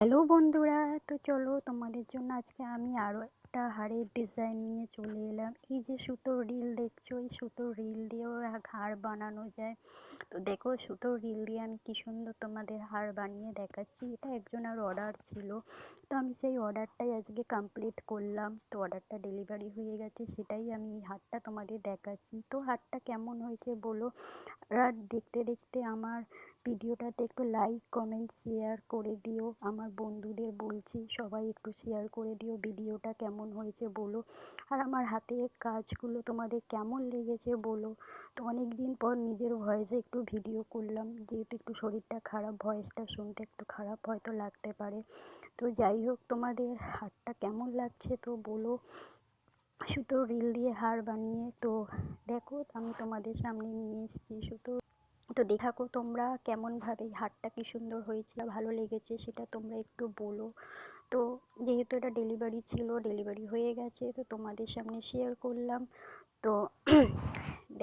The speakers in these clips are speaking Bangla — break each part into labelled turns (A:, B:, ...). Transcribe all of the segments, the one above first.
A: হ্যালো বন্ধুরা, তো চলো তোমাদের জন্য আজকে আমি আরও একটা হারের ডিজাইন নিয়ে চলে এলাম। এই যে সুতোর রিল দেখছো, এই সুতোর রিল দিয়েও হার বানানো যায়। তো দেখো, সুতোর রিল দিয়ে আমি কি সুন্দর তোমাদের হার বানিয়ে দেখাচ্ছি। এটা একজনের অর্ডার ছিল, তো আমি সেই অর্ডারটাই আজকে কমপ্লিট করলাম। তো অর্ডারটা ডেলিভারি হয়ে গেছে, সেটাই আমি এই হারটা তোমাদের দেখাচ্ছি। তো হারটা কেমন হয়েছে বলো। আর দেখতে দেখতে আমার ভিডিওটাতে একটু লাইক কমেন্ট শেয়ার করে দিও। আমার বন্ধুদের বলছি সবাই একটু শেয়ার করে দিও, ভিডিওটা কেমন হয়েছে বলো। আর আমার হাতের কাজগুলো তোমাদের কেমন লেগেছে বলো। তো অনেক দিন পর নিজের ভয়েসে একটু ভিডিও করলাম, যেহেতু একটু শরীরটা খারাপ, ভয়েসটা শুনতে একটু খারাপ হয়তো লাগতে পারে। তো যাই হোক, তোমাদের হারটা কেমন লাগছে তো বলো। সুতোর রিল দিয়ে হার বানিয়ে তো দেখো আমি তোমাদের সামনে নিয়ে এসেছি সুতো। তো দেখাকো তোমরা কেমনভাবে হারটা কি সুন্দর হয়েছে, ভালো লেগেছে সেটা তোমরা একটু বলো। তো যেহেতু এটা ডেলিভারি ছিল, ডেলিভারি হয়ে গেছে, তো তোমাদের সামনে শেয়ার করলাম। তো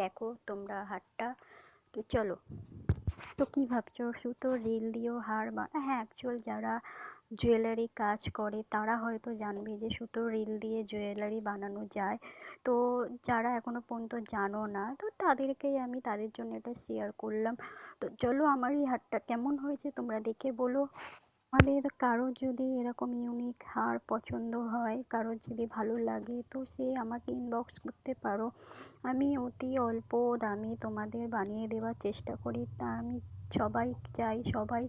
A: দেখো তোমরা হারটা। তো চলো। তো কী ভাবছো, সুতো রিল দিয়েও হার হ্যাঁ, অ্যাকচুয়াল যারা জুয়েলারি কাজ করে তারা হয়তো জানবে যে সুতোর রিল দিয়ে জুয়েলারি বানানো যায়। তো যারা এখনও পর্যন্ত জানো না, তো তাদেরকেই আমি তাদের জন্য এটা শেয়ার করলাম। তো চলো, আমার এই হারটা কেমন হয়েছে তোমরা দেখে বলো। আমাদের কারো যদি এরকম ইউনিক হার পছন্দ হয়, কারোর যদি ভালো লাগে, তো সে আমাকে ইনবক্স করতে পারো। আমি অতি অল্প দামে তোমাদের বানিয়ে দেওয়ার চেষ্টা করি। তা আমি সবাই চাই সবাই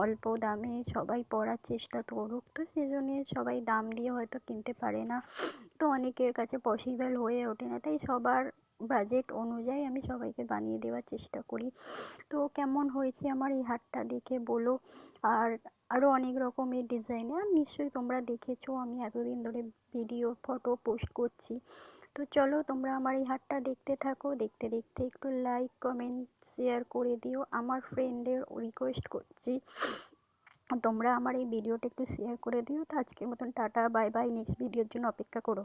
A: অল্প দামে সবাই পরার চেষ্টা করুক। তো সেজন্য সবাই দাম দিয়ে হয়তো কিনতে পারে না, তো অনেকের কাছে পসিবল হয়ে ওঠে না, তাই সবার বাজেট অনুযায়ী আমি সবাইকে বানিয়ে দেওয়ার চেষ্টা করি। তো কেমন হয়েছে আমার এই হারটা দেখে বলো। আর আরও অনেক রকমের ডিজাইনের নিশ্চয়ই তোমরা দেখেছো, আমি এতদিন ধরে ভিডিও ফটো পোস্ট করছি। তো চলো তোমরা আমার এই হারটা দেখতে থাকো, দেখতে দেখতে একটু লাইক কমেন্ট শেয়ার করে দিও। আমার ফ্রেন্ডের রিকোয়েস্ট করছি, তোমরা আমার এই ভিডিওটা একটু শেয়ার করে দিও। তো আজকের মতন টাটা, বাই বাই। নেক্সট ভিডিওর জন্য অপেক্ষা করো।